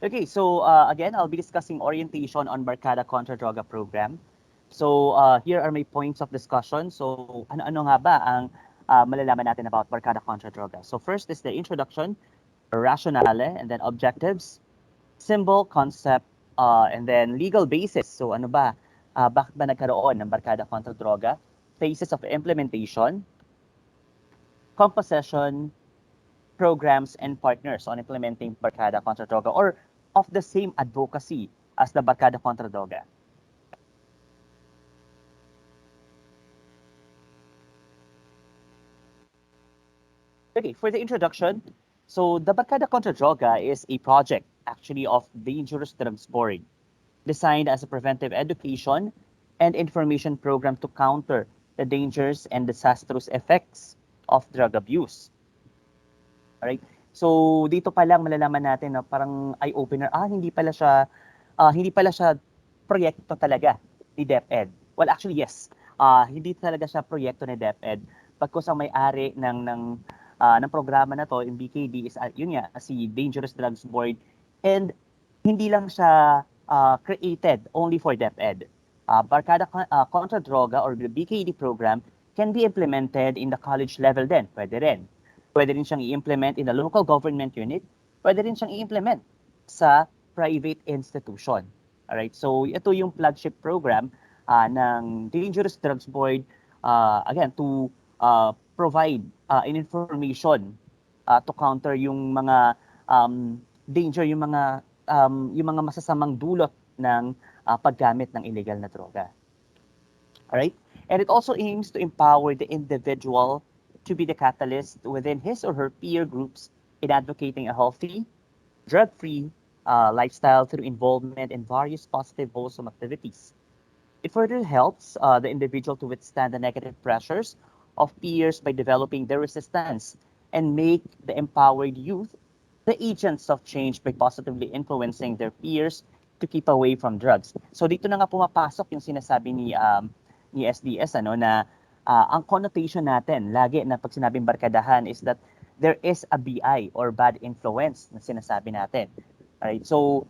Okay, so again, I'll be discussing orientation on Barkada Contra Droga program. So here are my points of discussion. So ano-ano nga ba ang malalaman natin about Barkada Contra Droga? So first is the introduction, rationale, and then objectives, symbol, concept, and then legal basis. So ano ba? Bakit ba nagkaroon ng Barkada Contra Droga? Phases of implementation, composition, programs, and partners on implementing Barkada Contra Droga or of the same advocacy as the Barkada Contra Droga. Okay, for the introduction, so the Barkada Contra Droga is a project actually of Dangerous Drugs Board, designed as a preventive education and information program to counter the dangers and disastrous effects of drug abuse. Alright? So dito pa lang malalaman natin na parang eye-opener, hindi pala siya proyekto talaga ni DepEd. Well, actually yes. Hindi talaga siya proyekto ni DepEd. Pagkus ang may-ari ng programa na to, yung BKD is yun nga si Dangerous Drugs Board, and hindi lang siya created only for DepEd. Barkada Contra Droga or the BKD program can be implemented in the college level din. Pwede rin. Pwede rin siyang i-implement in the local government unit. Pwede rin siyang i-implement sa private institution. Alright, so ito yung flagship program ng Dangerous Drugs Board, again, to provide an information to counter yung mga danger, yung mga masasamang dulot ng paggamit ng illegal na droga. Alright? And it also aims to empower the individual to be the catalyst within his or her peer groups in advocating a healthy, drug-free lifestyle through involvement in various positive, wholesome activities. It further helps the individual to withstand the negative pressures of peers by developing their resistance and make the empowered youth the agents of change by positively influencing their peers to keep away from drugs. So dito na nga pumapasok yung sinasabi ni SDS na ang connotation natin lagi na pag sinabing barkadahan is that there is a BI or bad influence na sinasabi natin. Alright, so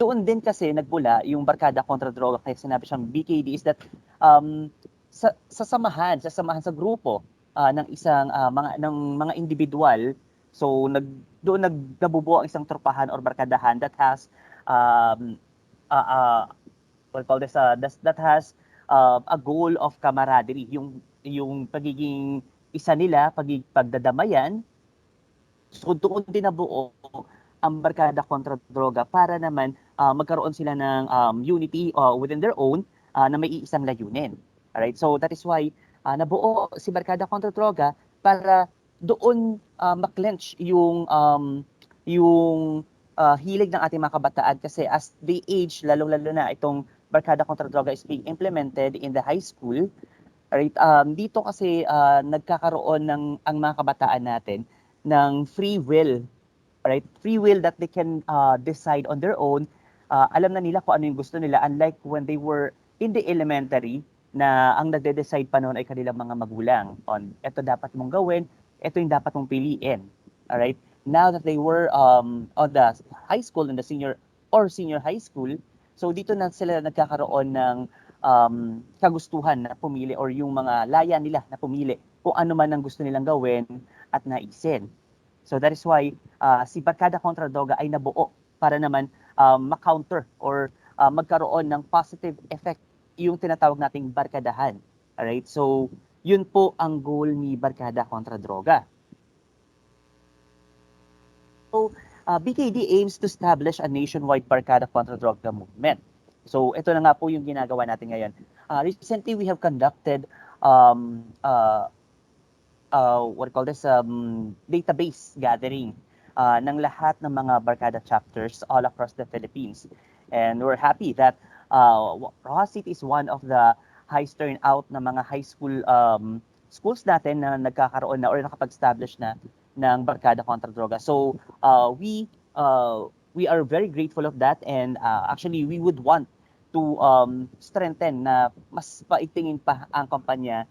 doon din kasi nagmula yung Barkada Kontra Droga kaya sinabi siyang BKD is that sa samahan sa grupo ng isang mga individual, so doon nagbubuo ang isang tropahan or barkadahan that has what call this that has a goal of camaraderie, yung pagiging isa nila, pagdadamayan. So doon din nabuo ang Barkada Kontra Droga para naman magkaroon sila ng unity within their own na may iisang layunin. Alright? So that is why nabuo si Barkada Kontra Droga para doon maklench yung hilig ng ating mga kabataan kasi as they age, lalong-lalo na itong Barkada Kontra Droga is being implemented in the high school. Right? Dito kasi nagkakaroon ang mga kabataan natin ng free will, right? Free will that they can decide on their own. Alam na nila kung ano yung gusto nila, unlike when they were in the elementary na ang nagde-decide pa noon ay kanilang mga magulang on ito dapat mong gawin, ito yung dapat mong piliin. Alright? Now that they were on the high school and the senior high school, so dito na sila nagkakaroon ng kagustuhan na pumili or yung mga laya nila na pumili kung ano man ang gusto nilang gawin at naisin. So that is why si Barkada Kontra Droga ay nabuo para naman ma-counter or magkaroon ng positive effect yung tinatawag nating barkadahan. Alright? So yun po ang goal ni Barkada Kontra Droga. So BKD aims to establish a nationwide Barkada Kontra Droga movement. So ito na nga po yung ginagawa natin ngayon. Recently we have conducted what call this database gathering ng lahat ng mga Barkada chapters all across the Philippines. And we're happy that Rojas City is one of the highest turnout na mga high school schools natin na nagkakaroon na or nakapag-establish na ng Barkada Kontra Droga. So we are very grateful of that, and actually we would want to strengthen na mas paigtingin pa ang kampanya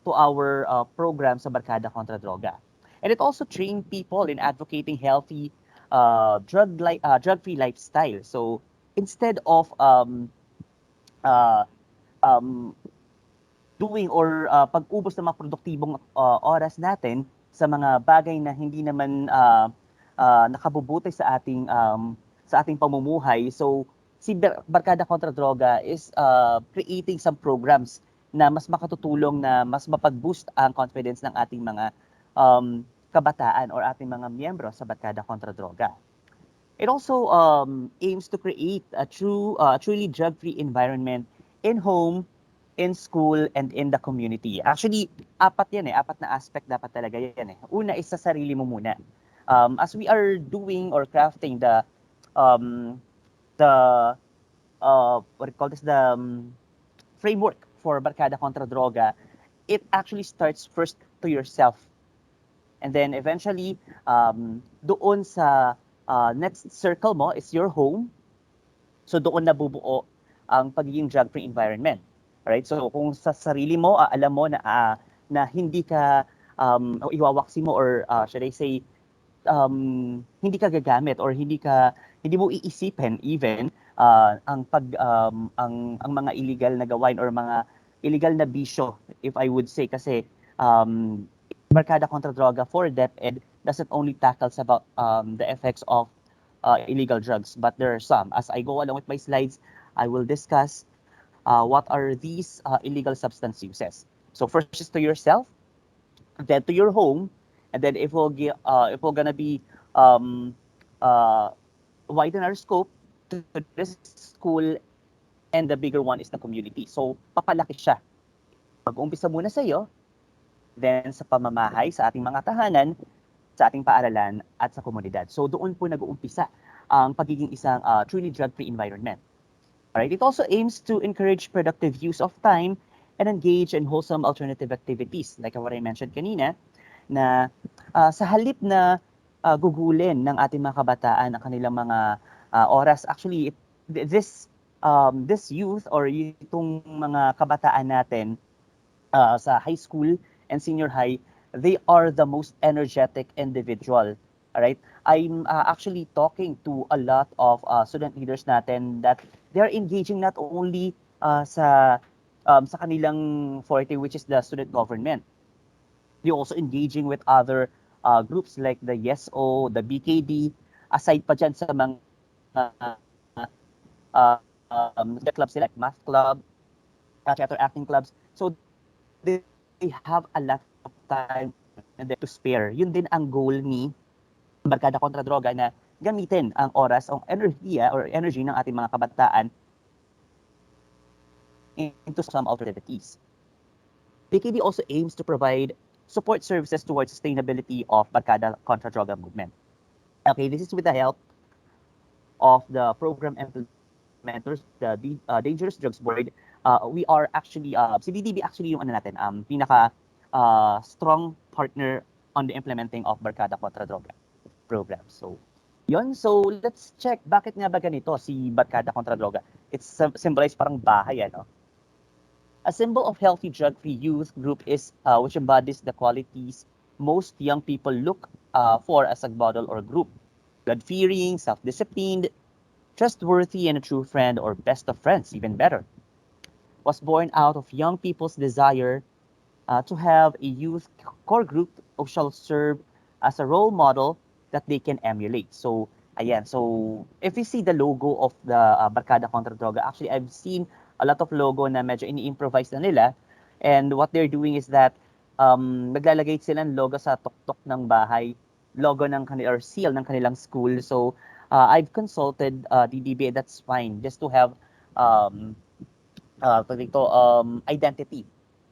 to our program sa Barkada Kontra Droga. And it also trained people in advocating healthy drug-free lifestyle. So instead of uh, um, doing or pag-ubos ng mga produktibong oras natin sa mga bagay na hindi naman nakabubuti sa ating pamumuhay. So si Barkada Kontra Droga is creating some programs na mas makatutulong na mas mapag-boost ang confidence ng ating mga kabataan or ating mga miyembro sa Barkada Kontra Droga. It also aims to create a truly drug-free environment in home, in school, and in the community. Actually, apat na aspect dapat talaga yan eh. Una is sa sarili mo muna. As we are doing or crafting um, the what do you call this, the framework for Barkada Kontra Droga, it actually starts first to yourself. And then eventually, doon sa next circle mo is your home. So doon nabubuo ang pagiging drug-free environment. Alright? So kung sa sarili mo, alam mo na hindi ka iwawaksi mo or should I say, hindi ka gagamit or hindi mo iisipin even ang mga illegal na gawain or mga illegal na bisyo, if I would say, kasi Barkada Kontra Droga for DepEd doesn't only tackles about the effects of illegal drugs, but there are some. As I go along with my slides, I will discuss what are these illegal substance uses. So first is to yourself, then to your home, and then if we're gonna be uh, widen our scope to the school, and the bigger one is the community. So papalaki siya. Mag-umpisa muna sa iyo, then sa pamamahay, sa ating mga tahanan, sa ating paaralan, at sa komunidad. So doon po nag-uumpisa ang pagiging isang truly drug-free environment. Alright? It also aims to encourage productive use of time and engage in wholesome alternative activities. Like what I mentioned kanina, na sa halip na gugulin ng ating mga kabataan ang kanilang mga oras, actually, this youth or itong mga kabataan natin sa high school and senior high, they are the most energetic individual. All right? I'm actually talking to a lot of student leaders natin that they are engaging not only sa kanilang forte, which is the student government. They're also engaging with other groups like the YESO, the BKD, aside pa dyan sa mga clubs like math club, theater acting clubs. So they have a lot of time to spare. Yun din ang goal ni Barkada Kontra Droga, na gamitin ang oras o enerhiya or energy ng ating mga kabataan into some alternatives. BKD also aims to provide support services towards sustainability of Barkada Kontra Droga movement. Okay, this is with the help of the program implementers, the Dangerous Drugs Board. We are actually, si DDB actually yung pinaka strong partner on the implementing of Barkada Kontra Droga program. So, yun. So, let's check bakit nga ba ganito si Barkada Kontra Droga. It's symbolized parang bahay, ano? A symbol of healthy drug-free youth group is which embodies the qualities most young people look for as a model or group. God-fearing, self-disciplined, trustworthy, and a true friend or best of friends, even better. Was born out of young people's desire to have a youth core group who shall serve as a role model that they can emulate. So, ayan. So, if you see the logo of the Barkada Kontra Droga, actually, I've seen a lot of logo na medyo ini-improvise na nila. And what they're doing is that naglalagay sila ng logo sa tuktok ng bahay, logo ng or seal ng kanilang school. So, I've consulted DDB, that's fine, just to have identity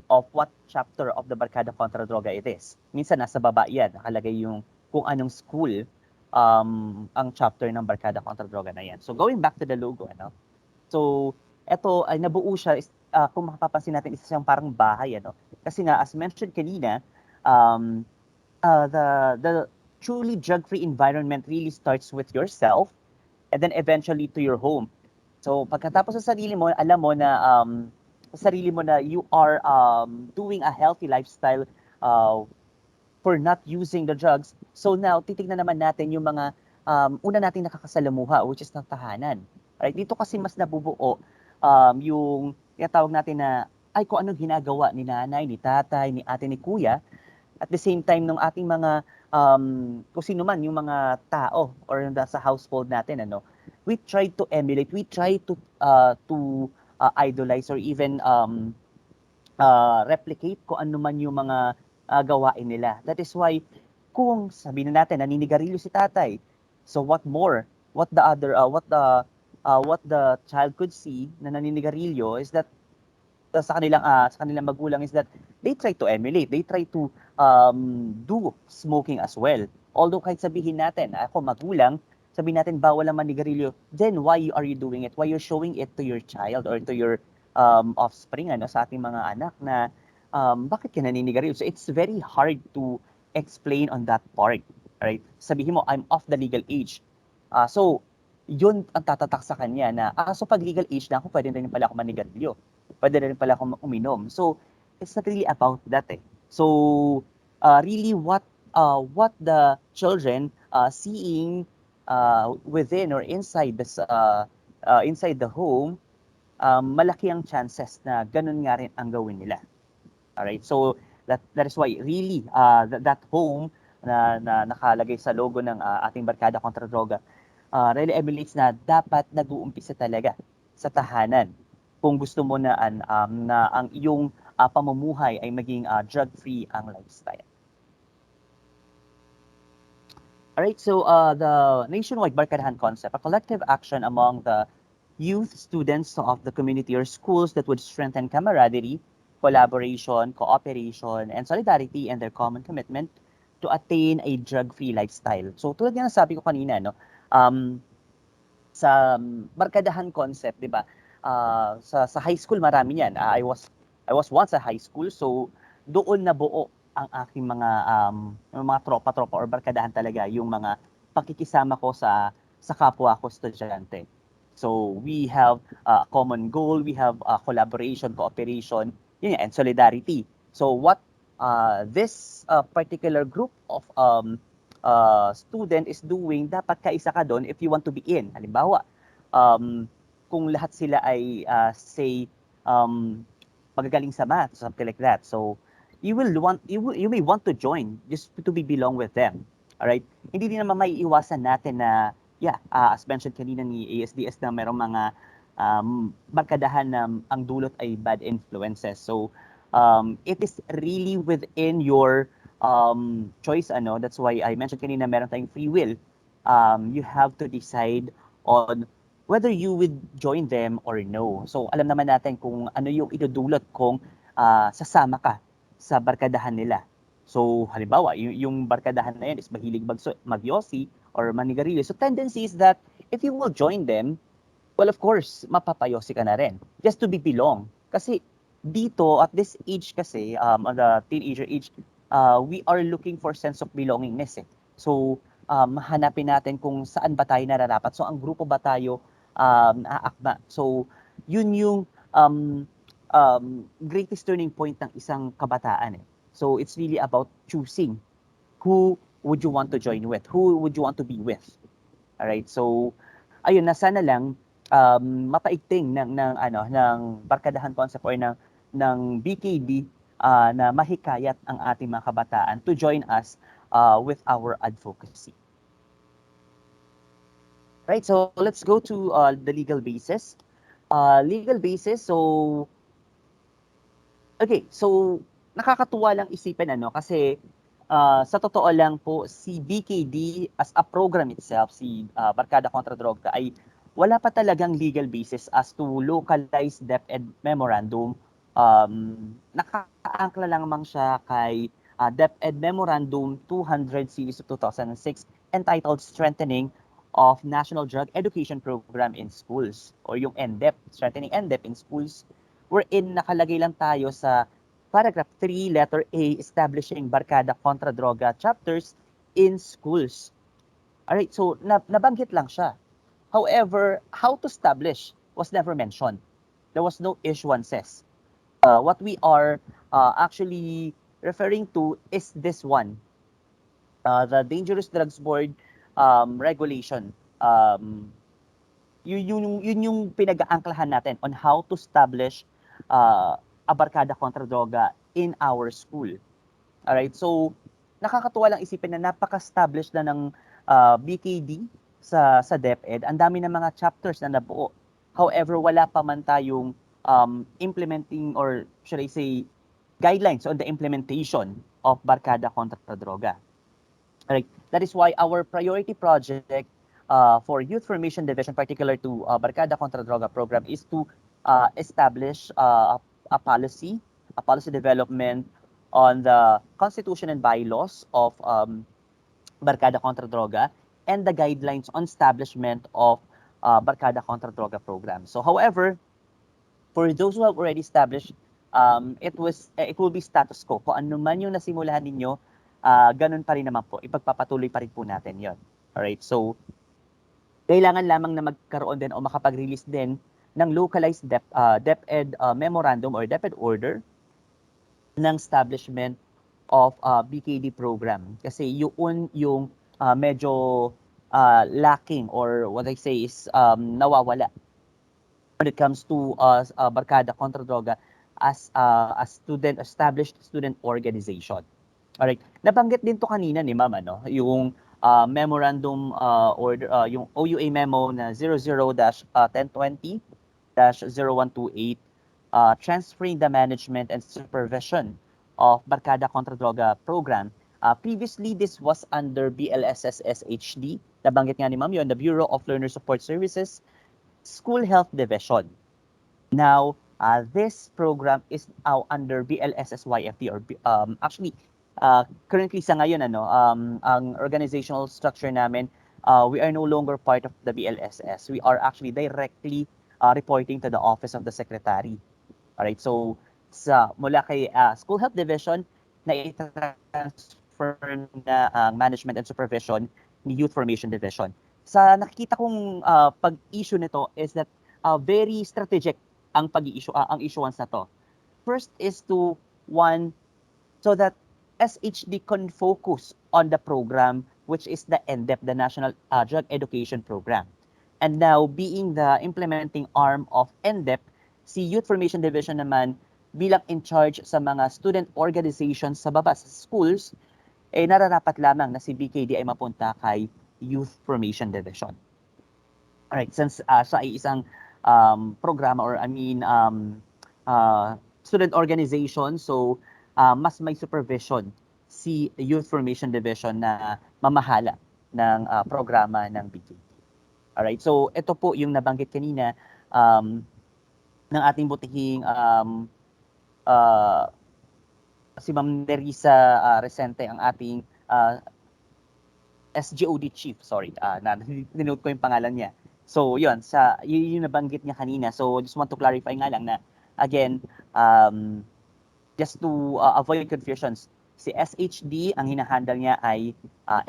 of what chapter of the Barkada Kontra Droga it is. Minsan nasa baba yan, nakalagay yung kung anong school ang chapter ng Barkada Kontra Droga na yan. So going back to the logo, ano? So ito ay nabuo siya, kung makapapansin natin, isa siyang parang bahay, ano? Kasi nga, as mentioned kanina, the truly drug-free environment really starts with yourself and then eventually to your home. So pagkatapos sa sarili mo, alam mo na sa sarili mo na you are doing a healthy lifestyle for not using the drugs. So now, titignan naman natin yung mga una nating nakakasalamuha, which is ng tahanan. Right? Dito kasi mas nabubuo yung tinatawag natin na ay kung anong ginagawa ni nanay, ni tatay, ni ate, ni kuya, at the same time ng ating mga kung sino man yung mga tao or sa household natin, ano, we try to emulate, we try to idolize or even replicate kung ano man yung mga gawain nila. That is why kung sabihin na natin naninigarilyo si tatay, so what more? What the child could see na naninigarilyo is that sa kanilang magulang is that they try to emulate, they try to do smoking as well. Although kahit sabihin natin, ako magulang, sabihin natin bawal ang manigarilyo, then why are you doing it? Why you're showing it to your child or to your offspring, ano, sa ating mga anak na bakit ka naninigarilyo? So it's very hard to explain on that part. Right? Sabihin mo, I'm of the legal age. So, yun ang tatatak sa kanya na, so pag legal age na ako, pwede rin pala ako manigarilyo. Pwede rin pala ako uminom. So, it's not really about that eh. So, really what the children seeing within or inside the home, malaki ang chances na ganun nga rin ang gawin nila. Alright? So, that is why really that home na nakalagay sa logo ng ating Barkada kontra Droga really emulates na dapat nag-uumpisa talaga sa tahanan kung gusto mo na ang iyong pamumuhay ay maging drug-free ang lifestyle. Alright, so the nationwide Barkadahan concept, a collective action among the youth, students of the community or schools that would strengthen camaraderie, collaboration, cooperation, and solidarity and their common commitment to attain a drug-free lifestyle. So tulad nga ng sabi ko kanina, no, sa barkadahan concept, 'di ba? Sa high school marami niyan. I was once a high school, so doon nabuo ang aking mga tropa-tropa or barkadahan talaga, yung mga pakikisama ko sa kapwa ko estudyante. So we have a common goal, we have collaboration, cooperation, yun, and solidarity. So what this particular group of student is doing, dapat kaisa ka doon if you want to be in. Halimbawa, kung lahat sila ay say magagaling sa math, something like that. So you may want to join just to be belong with them. All right? Hindi din naman maiiwasan natin na as mentioned kanina ni ASDS na merong mga barkadahan na ang dulot ay bad influences. So it is really within your choice, ano. That's why I mentioned kanina meron tayong free will. You have to decide on whether you would join them or no. So alam naman natin kung ano yung idudulot kung sasama ka sa barkadahan nila. So halimbawa, yung barkadahan na yan is mahilig magyosi or manigarilyo. So tendency is that if you will join them, well, of course, mapapayosi ka na rin. Just to be belong. Kasi dito, at this age kasi, on the teenager age, we are looking for sense of belongingness eh. So, hanapin natin kung saan ba tayo nararapat. So, ang grupo ba tayo aakma. So, yun yung greatest turning point ng isang kabataan eh. So, it's really about choosing who would you want to join with? Who would you want to be with? Alright, so, ayun, na sana lang mapaigting ng barkadahan concept or ng BKD na mahikayat ang ating mga kabataan to join us with our advocacy. Right, so let's go to the legal basis. Legal basis, so okay, so nakakatuwa lang isipin kasi sa totoo lang po si BKD as a program itself, si Barkada kontra Droga ay wala pa talagang legal basis as to localized DepEd memorandum. Nakaangkla lamang siya kay DepEd Memorandum 200 Series of 2006 entitled Strengthening of National Drug Education Program in Schools, or yung NDEP, Strengthening NDEP in Schools, wherein nakalagay lang tayo sa paragraph 3, letter A, establishing Barkada kontra Droga chapters in schools. Alright, so nabanggit lang siya. However, how to establish was never mentioned. There was no issuances. What we are actually referring to is this one. The Dangerous Drugs Board regulation. Yun yung pinag-aangklahan natin on how to establish a barkada kontra droga in our school. Alright, so nakakatuwa lang isipin na napaka-establish na ng BKD sa DepEd. Ang dami ng mga chapters na nabuo. However, wala pa man tayong implementing or should I say guidelines on the implementation of barkada kontra droga. Alright, that is why our priority project for Youth Formation Division, particular to Barkada Contra Droga program, is to establish a policy development on the constitution and bylaws of Barkada Contra Droga and the guidelines on establishment of Barkada Contra Droga program. So, however, for those who have already established, it will be status quo. Kung ano man yung nasimulahan ninyo, ganun pa rin naman po. Ipagpapatuloy pa rin po natin yon. Alright, so kailangan lamang na magkaroon din o makapag-release din ng localized DepEd memorandum or DepEd order ng establishment of BKD program. Kasi yun yung medyo lacking or what I say is nawawala when it comes to Barkada Contra Droga as a established student organization. Alright, nabanggit din to kanina ni Ma'am, ano, yung memorandum order, yung OUA memo na 00-1020-0128, transferring the management and supervision of Barkada Contra Droga program. Previously, this was under BLSS-SHD. Nabanggit nga ni Ma'am yun, the Bureau of Learner Support Services, School Health Division. Now, this program is now under BLSS-YFD or actually, currently sa ngayon, ang organizational structure namin, we are no longer part of the BLSS. We are actually directly reporting to the Office of the Secretary. Alright, so mula kay School Health Division, na i-transfer na Management and Supervision ni Youth Formation Division. Sa nakikita kong pag-issue nito is that very strategic ang pag-issue, ang issuance na to. First is to one, so that SHD can focus on the program, which is the NDEP, the National Drug Education Program. And now, being the implementing arm of NDEP, si Youth Formation Division naman bilang in charge sa mga student organizations sa baba sa schools, nararapat lamang na si BKD ay mapunta kay Youth Formation Division. Alright, since siya ay isang programa or student organization, so mas may supervision si Youth Formation Division na mamahala ng programa ng BKD. Alright, so ito po yung nabanggit kanina ng ating butihing si Ma'am Nerissa Resente, ang ating SGOD chief, sorry, ninote ko yung pangalan niya. So, yun, yun nabanggit niya kanina. So, just want to clarify nga lang na, again, just to avoid confusions, si SHD, ang hinahandle niya ay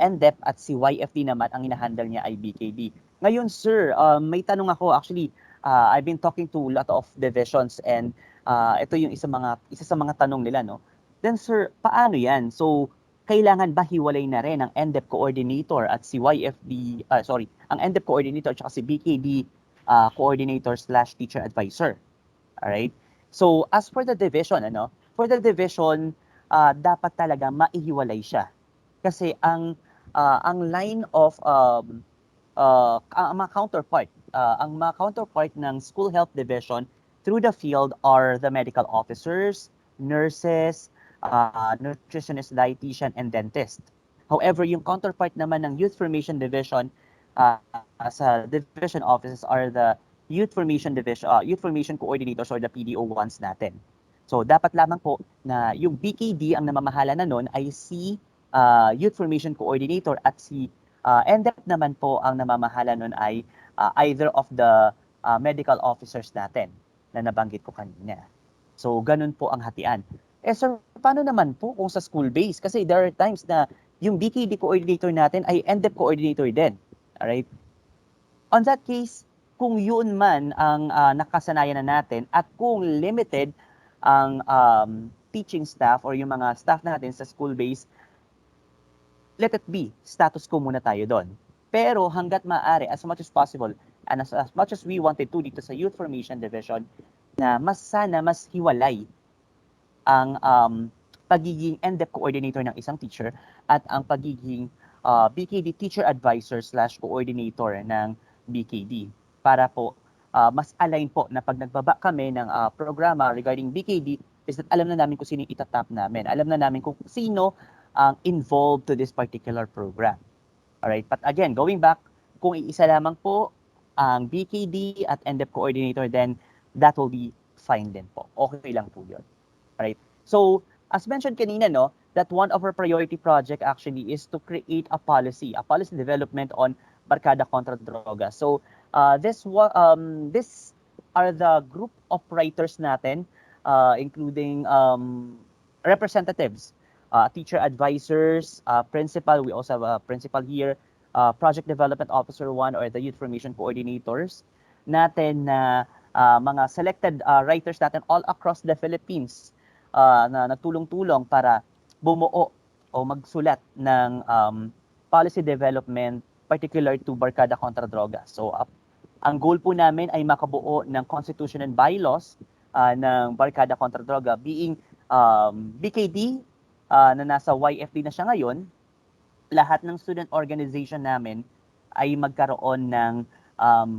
NDEP at si YFD naman, ang hinahandle niya ay BKD. Ngayon, sir, may tanong ako. Actually, I've been talking to a lot of divisions and ito yung isa sa mga tanong nila, no? Then, sir, paano yan? So, kailangan ba hiwalay na rin ang NDEP coordinator at si YFD, ang NDEP coordinator at si BKD coordinator / teacher advisor. Alright? So, as for the division, dapat talaga maihiwalay siya. Kasi ang line of ang mga counterpart ng School Health Division through the field are the medical officers, nurses, nutritionist, dietitian, and dentist. However, yung counterpart naman ng Youth Formation Division sa division offices are the Youth Formation Coordinators or the PDO1s natin. So, dapat lamang po na yung BKD ang namamahala na nun ay si Youth Formation Coordinator at si NDEP naman po ang namamahala nun ay either of the medical officers natin na nabanggit ko kanina. So, ganun po ang hatian. Sir, paano naman po kung sa school base? Kasi there are times na yung BKD coordinator natin ay NDEP coordinator din. Alright? On that case, kung yun man ang nakasanayan na natin at kung limited ang teaching staff or yung mga staff natin sa school base, let it be. Status quo muna tayo doon. Pero hangga't maaari, as much as possible, and as much as we wanted to dito sa Youth Formation Division, na mas hiwalay ang pagiging NDEP coordinator ng isang teacher at ang pagiging BKD teacher advisor / coordinator ng BKD para po mas align po na pag nagbaba kami ng programa regarding BKD is that alam na namin kung sino yung itatap namin. Alam na namin kung sino ang involved to this particular program. Alright, but again, going back, kung iisa lamang po ang BKD at NDEP coordinator, then that will be fine din po. Okay lang po yun. Right? So, as mentioned kanina, no, that one of our priority project actually is to create a policy development on barkada kontra droga. So, this are the group of writers natin, including representatives, teacher advisors, principal. We also have a principal here, project development officer 1 or the youth formation coordinators natin na mga selected writers natin all across the Philippines na nagtulong-tulong para bumuo o magsulat ng policy development particular to barkada kontra droga. So, ang goal po namin ay makabuo ng constitution and bylaws ng barkada kontra droga being BKD na nasa YFD na siya ngayon, lahat ng student organization namin ay magkaroon ng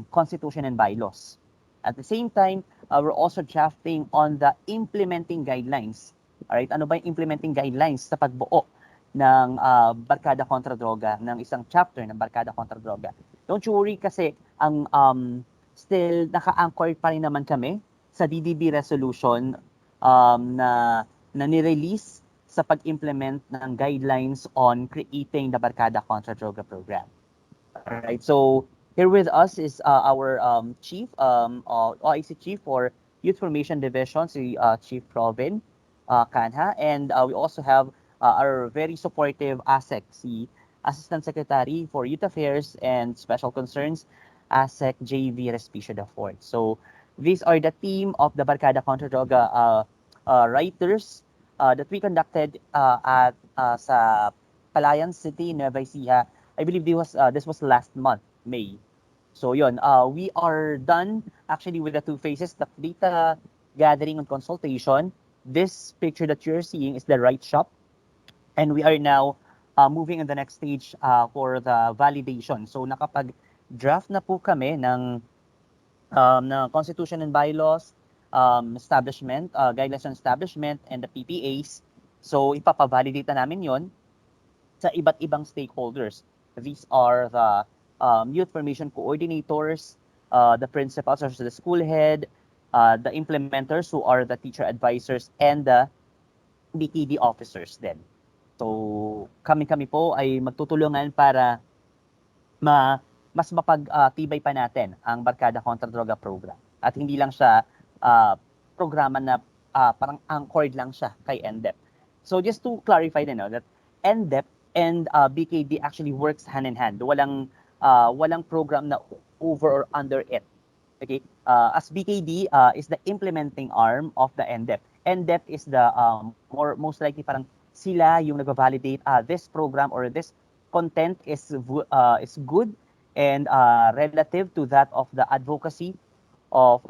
constitution and bylaws. At the same time, we're also drafting on the implementing guidelines. Alright, ano ba yung implementing guidelines sa pagbuo ng barkada kontra droga, ng isang chapter ng barkada kontra droga? Don't you worry kasi ang still naka-anchor pa rin naman kami sa DDB resolution na ni-release sa pag-implement ng guidelines on creating the barkada kontra droga program. Alright, so here with us is our chief, OIC chief for Youth Formation Division, si Chief Provin Canha, and we also have our very supportive ASEC, si Assistant Secretary for Youth Affairs and Special Concerns, ASEC JV Respicio IV. So these are the team of the Barkada Contra Droga writers that we conducted at sa Palayan City, Nueva Ecija. I believe this was last month, May. So yun, we are done actually with the two phases, the data gathering and consultation. This picture that you're seeing is the write shop, and we are now moving in the next stage for the validation. So nakapag-draft na po kami ng constitution and bylaws, establishment, guidelines on establishment, and the PPAs. So ipapavalidate na namin yon sa iba't ibang stakeholders. These are the youth formation coordinators, the principals or the school head, the implementers who are the teacher advisors, and the BKD officers din. So kami-kami po ay magtutulungan para mas mapagtibay pa natin ang Barkada Kontra Droga program. At hindi lang siya programa na parang anchored lang siya kay NDEP. So just to clarify din, that NDEP and BKD actually works hand in hand. Walang program na over or under it. Okay? As BKD is the implementing arm of the NDEP. NDEP is the most likely parang sila yung nag-validate this program or this content is good and relative to that of the advocacy of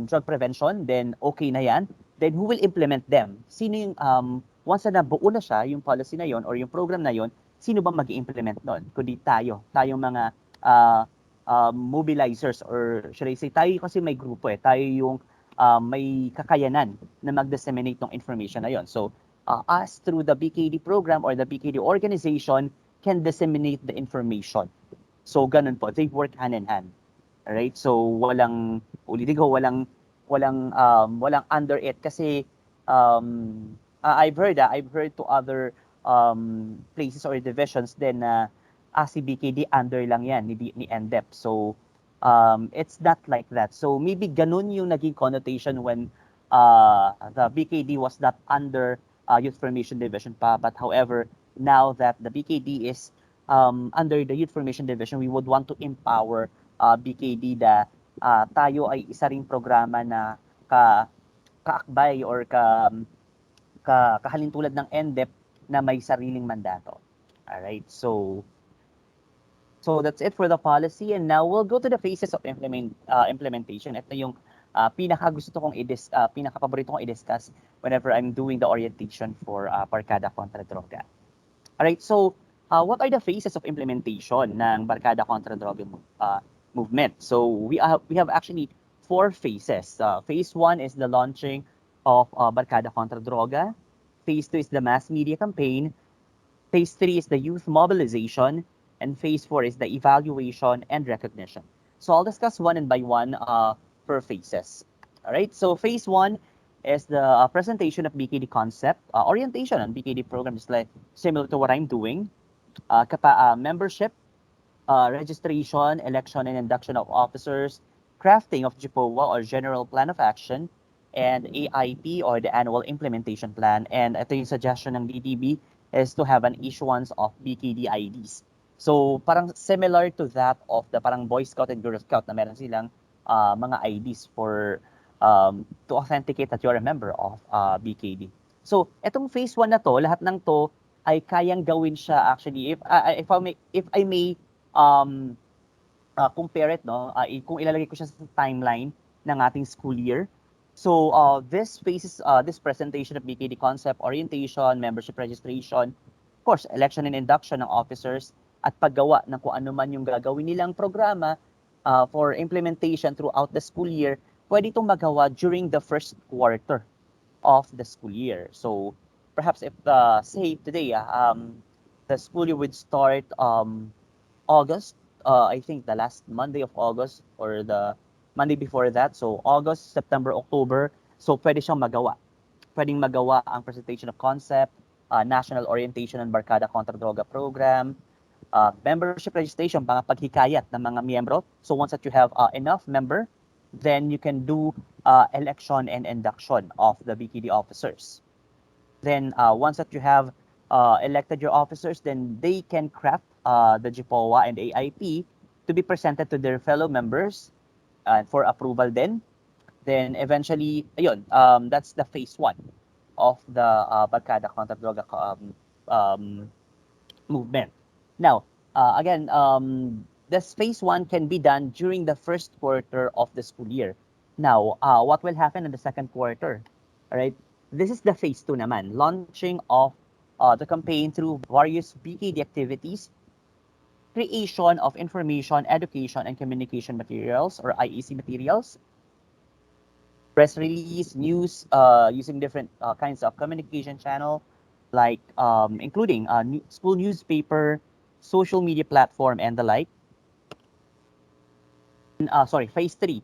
drug prevention, then okay na yan. Then who will implement them? Sino yung once na nabuo na siya, yung policy na yon or yung program na yon, sino ba mag-i-implement nun? Kundi tayong mga mobilizers, or should I say, tayo kasi may grupo tayo yung may kakayanan na mag-disseminate ng information na yon. So us through the BKD program or the BKD organization can disseminate the information. So ganun po, they work hand in hand. Alright? So walang under it kasi I've heard to other places or divisions then si BKD under lang yan ni NDEP. So it's not like that. So maybe ganun yung naging connotation when the BKD was not under Youth Formation Division pa. But however, now that the BKD is under the Youth Formation Division, we would want to empower BKD na tayo ay isa ring programa na kaakbay or kahalintulad ng NDEP na may sariling mandato. Alright, so So that's it for the policy, and now we'll go to the phases of implementation. Ito yung pinaka-paborito kong i-discuss whenever I'm doing the orientation for Barkada kontra Droga. Alright, so what are the phases of implementation ng Barkada kontra Droga movement? So we have actually four phases. Phase 1 is the launching of Barkada kontra Droga. Phase 2 is the mass media campaign. Phase 3 is the youth mobilization, and Phase 4 is the evaluation and recognition. So I'll discuss one and by one per phases. All right, so Phase 1 is the presentation of BKD concept, orientation on BKD program, just like similar to what I'm doing, membership, registration, election and induction of officers, crafting of GPOA or General Plan of Action, and AIP or the Annual Implementation Plan. And ito yung suggestion ng DDB is to have an issuance of BKD IDs. So parang similar to that of the parang Boy Scout and Girl Scout na meron silang mga IDs for to authenticate that you're a member of BKD. So etong phase 1 na to, lahat ng to ay kayang gawin siya actually if I may compare it, no, kung ilalagay ko siya sa timeline ng ating school year. So this phases, this presentation of BKD concept, orientation, membership registration, of course, election and induction ng officers, at paggawa ng kung ano man yung gagawin nilang programa for implementation throughout the school year, pwede itong magawa during the first quarter of the school year. So perhaps if, say today, the school year would start August, I think the last Monday of August or the Monday before that. So August, September, October. So pwede siyang magawa. Pwedeng magawa ang presentation of concept, national orientation and Barkada kontra Droga program, membership registration, mga paghikayat ng mga miyembro. So once that you have enough member, then you can do election and induction of the BKD officers. Then once that you have elected your officers, then they can craft the GPOA and AIP to be presented to their fellow members for approval then eventually, ayun, that's the phase 1 of the Barkada kontra Droga movement. Now, again, this phase 1 can be done during the first quarter of the school year. Now, what will happen in the second quarter? All right, this is the phase 2 naman, launching of the campaign through various BKD activities, creation of information, education, and communication materials or IEC materials, press release, news, using different kinds of communication channel, like including school newspaper, social media platform, and the like. Sorry, phase 3.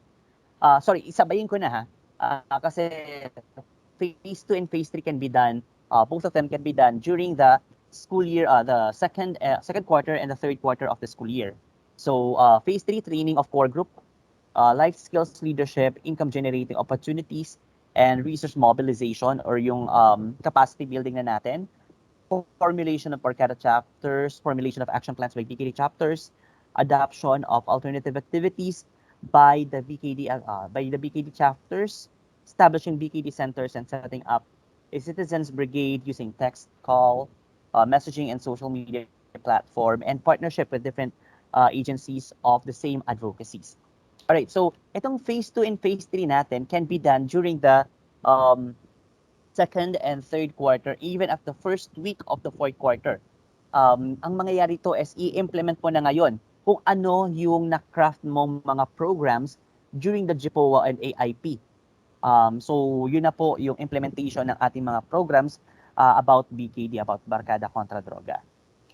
Sorry, isabayin ko na ha. Kasi phase 2 and phase 3 can be done, both of them can be done during the school year, the second quarter and the third quarter of the school year. So phase 3, training of core group, life skills, leadership, income generating opportunities, and resource mobilization or yung capacity building na natin. Formulation of Barkada chapters, formulation of action plans by BKD chapters, adoption of alternative activities by the BKD chapters, establishing BKD centers and setting up a citizens brigade using text call, messaging and social media platform, and partnership with different agencies of the same advocacies. All right, so itong phase 2 and phase 3 natin can be done during the second and third quarter, even at the first week of the fourth quarter. Ang mangyayari to is i-implement mo na ngayon kung ano yung na-craft mong mga programs during the GPOA and AIP. So yun na po yung implementation ng ating mga programs about BKD, about Barkada kontra Droga.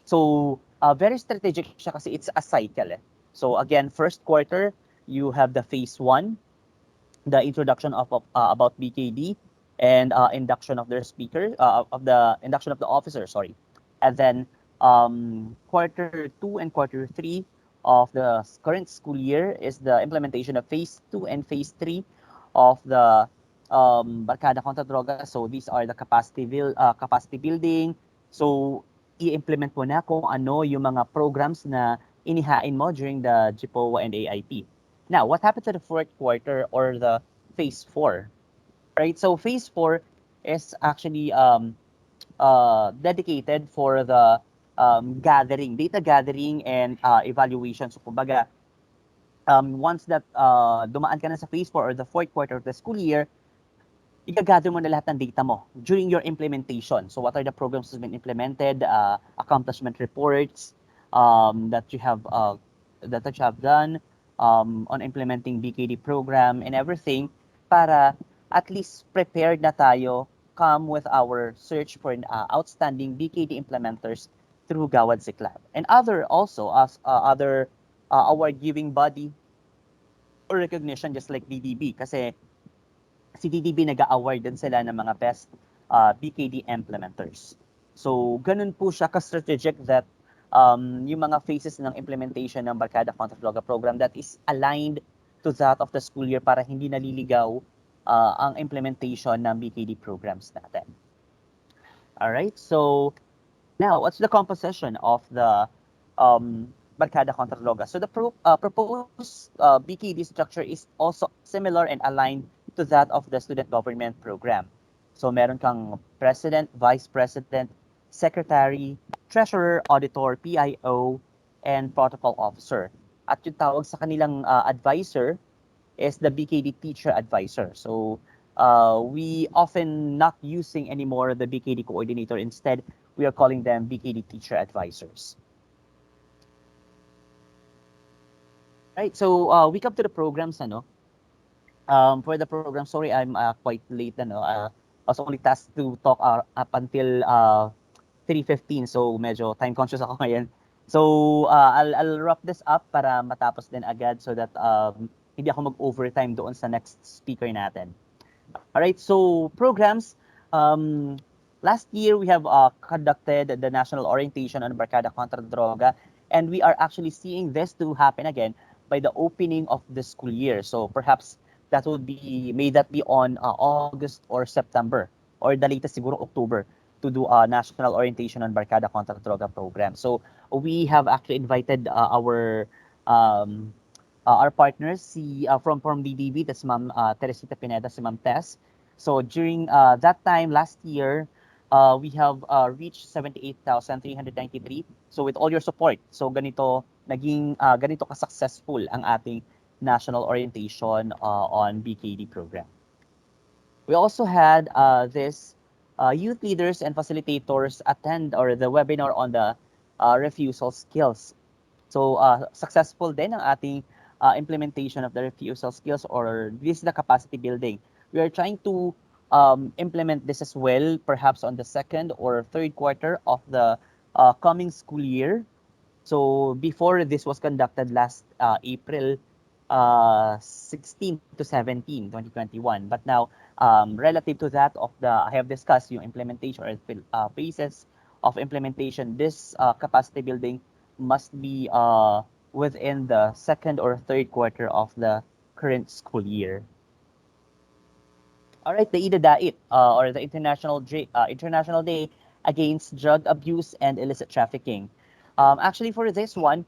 So very strategic siya kasi it's a cycle. So again, first quarter, you have the phase 1, the introduction of about BKD and induction of their speaker, of the induction of the officer, sorry. And then quarter 2 and quarter 3 of the current school year is the implementation of phase 2 and phase 3 of the Barkada kontra Droga. So these are the capacity building. So i-implement mo na kung ano yung mga programs na inihain mo during the GPOA and AIP. Now, what happened to the fourth quarter or the phase 4? Right, so phase 4 is actually dedicated for the data gathering and evaluation. So kumbaga, once that dumaan ka na sa phase 4 or the fourth quarter of the school year, i-gather mo na lahat ng data mo during your implementation. So what are the programs that's been implemented, accomplishment reports that you have done on implementing BKD program and everything para at least prepared na tayo come with our search for outstanding BKD implementers through Gawad Siklab. And other also as other award giving body or recognition just like DDB kasi si DDB nag-award din sila ng mga best BKD implementers. So, ganun po siya ka-strategic that yung mga phases ng implementation ng Barkada Counter Droga program that is aligned to that of the school year para hindi naliligaw ang implementation ng BKD programs natin. Alright, so now, what's the composition of the Barkada Contra Droga? So the proposed BKD structure is also similar and aligned to that of the student government program. So meron kang president, vice president, secretary, treasurer, auditor, PIO, and protocol officer. At yung tawag sa kanilang advisor is the BKD teacher advisor. So we often not using anymore the BKD coordinator. Instead, we are calling them BKD teacher advisors. Right, so we come to the programs, ano? For the program, sorry, I'm quite late, ano? I was only tasked to talk up until 3:15, so medyo time conscious ako ngayon. So I'll wrap this up para matapos din agad so that hindi ako mag-overtime doon sa next speaker natin. All right, so programs. Last year, we have conducted the national orientation on Barkada Contra Droga, and we are actually seeing this to happen again by the opening of the school year. So perhaps may that be on August or September, or the latest siguro October, to do a national orientation on Barkada Contra Droga program. So we have actually invited our partners, from DDB, that's Ma'am Teresita Pineda, si Ma'am Tess. So during that time last year, we have reached 78,393. So with all your support, so ganito ka-successful ang ating national orientation on BKD program. We also had this youth leaders and facilitators attend or the webinar on the refusal skills. So successful din ang ating implementation of the refusal skills, or this is the capacity building. We are trying to implement this as well, perhaps on the second or third quarter of the coming school year. So before, this was conducted last April 16 to 17, 2021. But now, relative to that I have discussed yung implementation or phases of implementation, this capacity building must be within the second or third quarter of the current school year. All right, the Ida Dait, or the International Day Against Drug Abuse and Illicit Trafficking. Actually, for this one,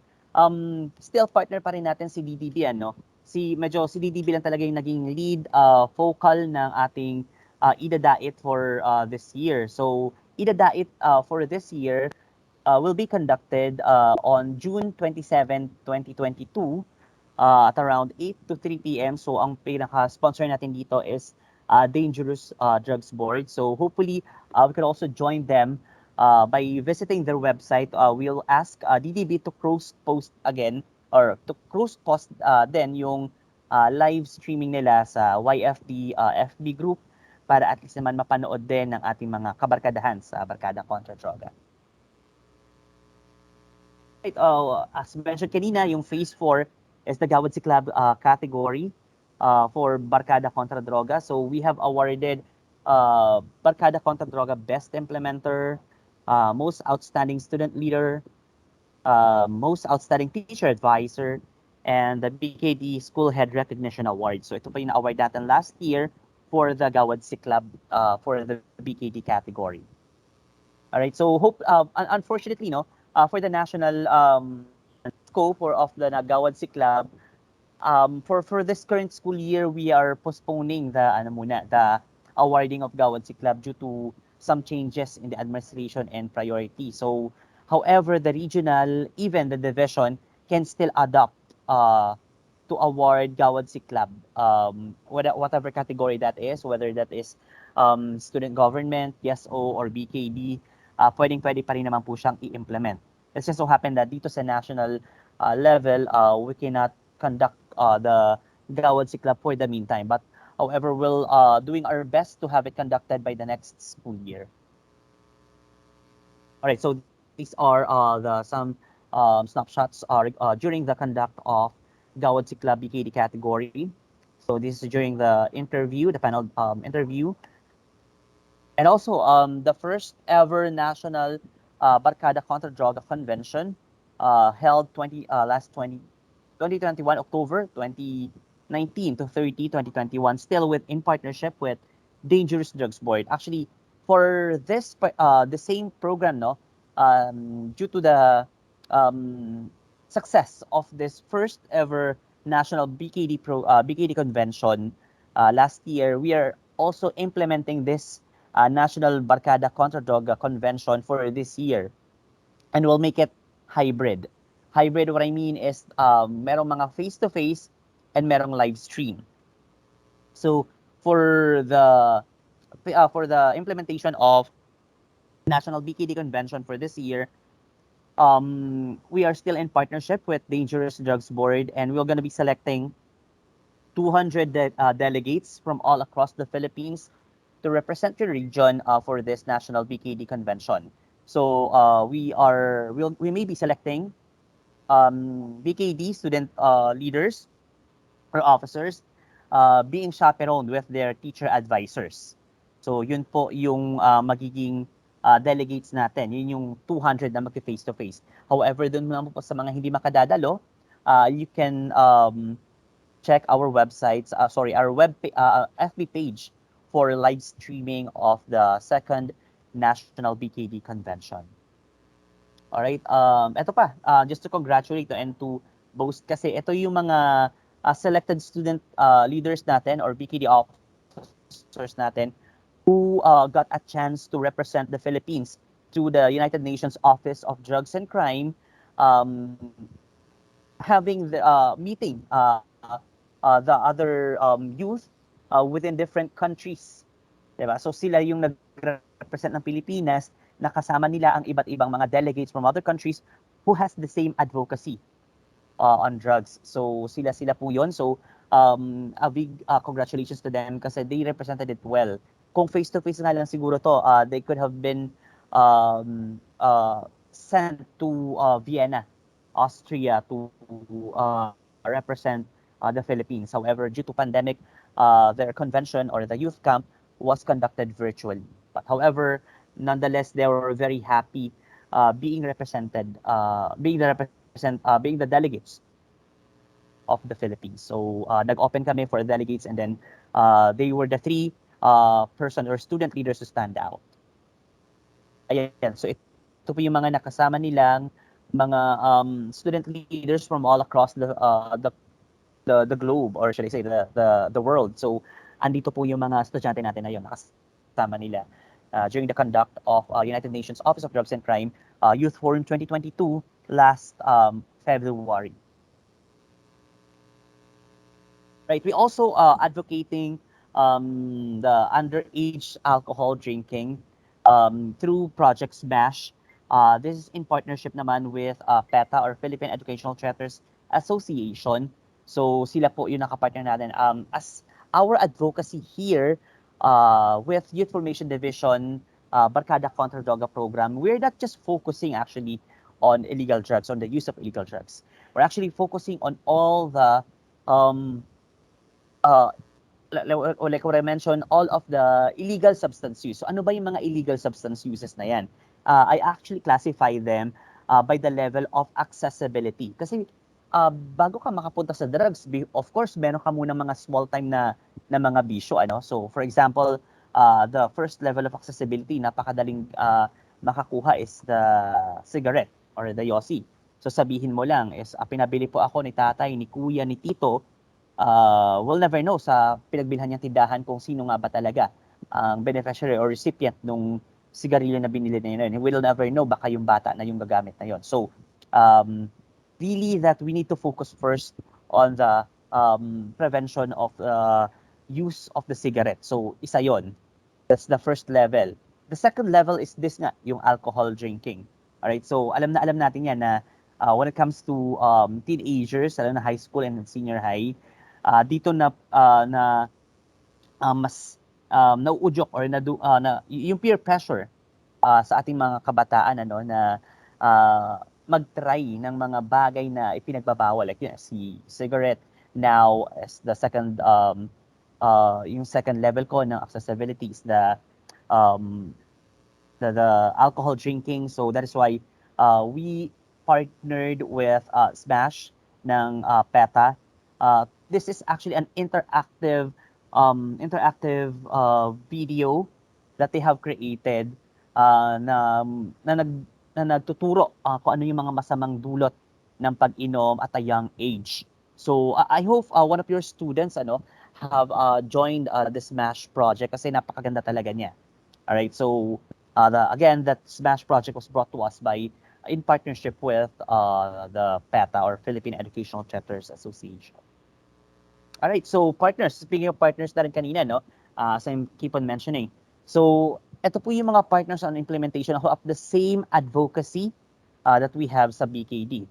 still partner pa rin natin si DDB, ano? Si DDB lang talaga yung naging lead focal ng ating Ida Dait for this year. So, Ida Dait for this year will be conducted on June 27, 2022 at around 8 to 3 p.m. So, ang pinaka-sponsor natin dito is Dangerous Drugs Board. So hopefully we can also join them by visiting their website. We'll ask DDB to cross-post again or to cross-post then yung live streaming nila sa YFD FB group para at least naman mapanood din ng ating mga kabarkadahan sa Barkada Contra Droga. Right, as mentioned kanina, yung phase 4 is the Gawad Siklab category. For Barkada Contra Droga. So we have awarded Barkada Contra Droga Best Implementer, Most Outstanding Student Leader, Most Outstanding Teacher Advisor, and the BKD School Head Recognition Award. So ito pa yung na-award natin last year for the Gawad Siklab for the BKD category. All right, so unfortunately, for the national scope of the Gawad Siklab, for this current school year, we are postponing the awarding of Gawad Siklab due to some changes in the administration and priority. So However, the regional, even the division, can still adopt to award Gawad Siklab, whatever category that is, whether that is student government, PSO, or BKD, pwedeng-pwede pa rin naman po siyang i-implement. It's just so happen that dito sa national level, we cannot conduct the Gawad Siklab for the meantime. But however, we'll doing our best to have it conducted by the next school year. All right, so these are some snapshots during the conduct of Gawad Sikla BKD category. So this is during the interview, the panel interview. And also the first ever national Barkada Contra Droga Convention held 2021 October 2019 to 30 2021, still in partnership with Dangerous Drugs Board. Actually, for this the same program, no, due to the success of this first ever national BKD convention last year, we are also implementing this national Barkada Contra Droga convention for this year, and we'll make it hybrid. Hybrid, what I mean is merong mga face-to-face and merong live stream. So for the implementation of National BKD Convention for this year, we are still in partnership with Dangerous Drugs Board, and we're going to be selecting 200 delegates from all across the Philippines to represent the region for this National BKD Convention. So we may be selecting BKD student leaders or officers being chaperoned with their teacher advisors. So yun po yung magiging delegates natin. Yun yung 200 na mag-face-to-face. However, dun naman po sa mga hindi makadadalo, you can check our websites, our FB page for live streaming of the second National BKD Convention. All right. Ito pa, just to congratulate and to boast kasi ito yung mga selected student leaders natin or BKD officers natin who got a chance to represent the Philippines to the United Nations Office of Drugs and Crime, having the meeting the other youth within different countries. Diba? So sila yung nag-represent ng Pilipinas, nakasama nila ang iba't ibang mga delegates from other countries who has the same advocacy on drugs. So sila po yun. So a big congratulations to them kasi they represented it well. Kung face-to-face nga lang siguro to, they could have been sent to Vienna, Austria to represent the Philippines. However, due to pandemic, their convention or the youth camp was conducted virtually. But however, nonetheless, they were very happy being represented, being the delegates of the Philippines. So nag-open kami for delegates, and then they were the three person or student leaders to stand out. Ayan, so ito po yung mga nakasama nilang mga student leaders from all across the globe, or should I say the world. So andito po yung mga estudyante natin na yun, nakasama nila during the conduct of United Nations Office of Drugs and Crime Youth Forum 2022 last February. Right, we also advocating the underage alcohol drinking through Project SMASH. This is in partnership naman with PETA or Philippine Educational Traitors Association. So sila po yung nakapartner natin. As our advocacy here with Youth Formation Division Barkada Contra Droga program, we're not just focusing actually on illegal drugs, on the use of illegal drugs. We're actually focusing on all the like what I mentioned, all of the illegal substance use. So ano ba yung mga illegal substance uses na yan? I actually classify them by the level of accessibility. Kasi bago ka makapunta sa drugs, of course, meron ka muna mga small time na mga bisyo. Ano? So for example, the first level of accessibility, napakadaling makakuha is the cigarette or the yosi. So sabihin mo lang is pinabili po ako ni tatay, ni kuya, ni tito. We'll never know sa pinagbilhan niyang tindahan kung sino nga ba talaga ang beneficiary or recipient nung sigarilyo na binili na yun. We'll never know, baka yung bata na yung gagamit na yun. So, um, really that we need to focus first on the prevention of use of the cigarette. So, isa yon. That's the first level. The second level is this nga, yung alcohol drinking. Alright, so alam natin yan na when it comes to teenagers, lalo na high school and senior high, dito mas nauudyok or yung peer pressure sa ating mga kabataan na mag-try ng mga bagay na ipinagbabawal like yun, si cigarette now as the second yung second level ko ng accessibility is um, the alcohol drinking. So that is why we partnered with Smash ng PETA. This is actually an interactive video that they have created na nagtuturo kung ano yung mga masamang dulot ng pag-inom at a young age. So I hope one of your students have joined the Smash project kasi napakaganda talaga niya. All right, so again, that Smash project was brought to us in partnership with the PETA or Philippine Educational Chapters Association. All right, so partners, speaking of partners na rin kanina, as I keep on mentioning. So, ito po yung mga partners on implementation of the same advocacy that we have sa BKD.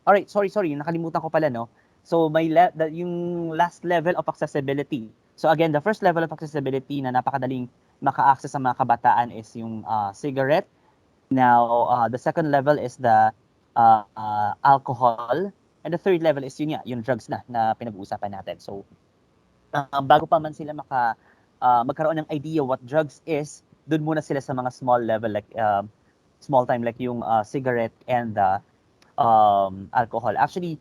All right, sorry, nakalimutan ko pala, no? So, yung last level of accessibility. So, again, the first level of accessibility na napakadaling maka-access sa mga kabataan is yung cigarette. Now, the second level is the alcohol. And the third level is yung drugs na pinag-uusapan natin. So, bago pa man sila magkaroon ng idea what drugs is, dun muna sila sa mga small level like small time like yung cigarette and the alcohol. Actually,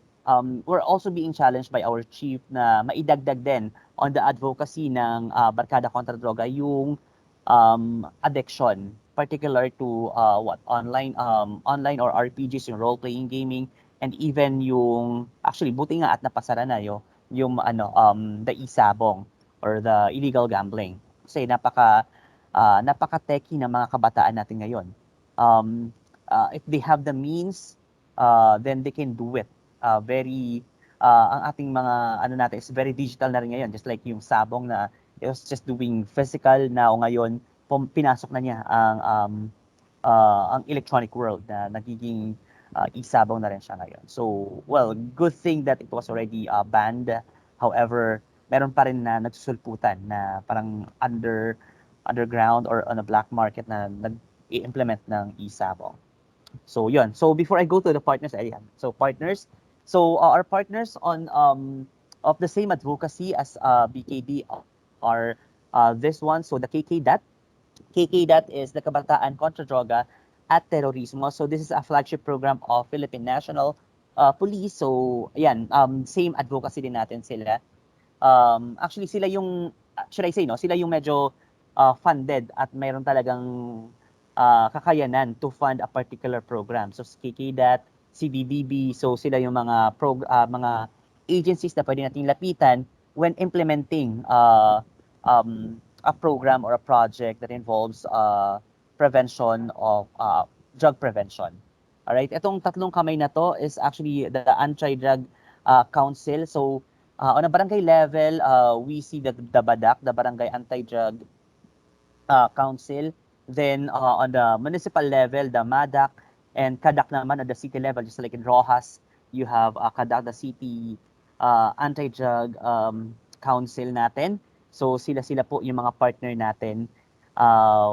we're also being challenged by our chief na maidagdag din on the advocacy ng Barkada kontra Droga yung addiction, particular to online or RPGs, yung role-playing gaming, and even yung actually buti nga at napasara na yung the isabong or the illegal gambling. Kasi napaka-techy ng mga kabataan natin ngayon. If they have the means, then they can do it. Ang ating mga natin is very digital na rin ngayon, just like yung sabong na it was just doing physical, now ngayon pinasok na niya ang electronic world na nagiging isabong na rin siya ngayon. So, well, good thing that it was already banned. However, meron pa rin na nagsusulputan na parang underground or on a black market na nag-i-implement ng isabong. So, yun. So, before I go to the partners, so partners. So, our partners on of the same advocacy as BKD are this one. So, the KKDAT. KKDAT is the Kabataan Kontra Droga at Terorismo. So this is a flagship program of Philippine National Police. So ayan, same advocacy din natin sila. Actually sila yung should I say sila yung medyo funded at mayroon talagang kakayanan to fund a particular program. So KKDAT, CBBB, so sila yung mga agencies na pwede nating lapitan when implementing a program or a project that involves prevention of drug prevention. All right, itong tatlong kamay na to is actually the Anti-Drug Council. So on a barangay level, we see the BADAC, the Barangay Anti-Drug Council. Then on the municipal level, the MADAC, and KADAC naman at the city level, just like in Rojas, you have KADAC, the city Anti-Drug Council natin. So sila po yung mga partner natin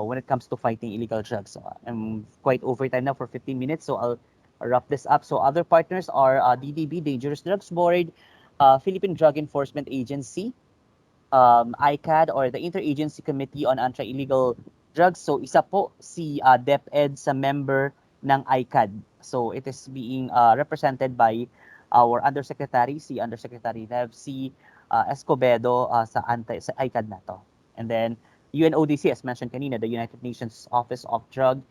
when it comes to fighting illegal drugs. So, I'm quite over time now for 15 minutes, so I'll wrap this up. So other partners are DDB, Dangerous Drugs Board, Philippine Drug Enforcement Agency, ICAD or the Interagency Committee on Anti-Illegal Drugs. So isa po si DepEd sa member ng ICAD. So it is being represented by our Undersecretary, si Undersecretary Rev C. Escobedo sa ICAD na to. And then UNODC, as mentioned kanina, the United Nations Office of Drugs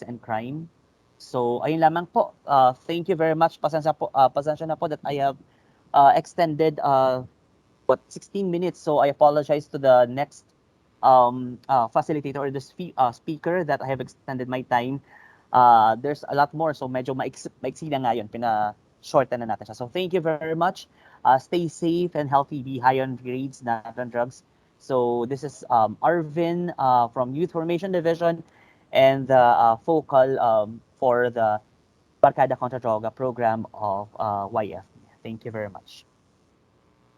and Crime. So ayun lamang po. Thank you very much. Pasensya na po that I have extended 16 minutes. So I apologize to the next facilitator or the speaker that I have extended my time. There's a lot more, so medyo maiksi na nga yun, pina-shorten na natin siya. So thank you very much. Stay safe and healthy, be high on grades, not on drugs. So this is Arvin from Youth Formation Division and the focal for the Barkada Contra Droga program of YF. Thank you very much.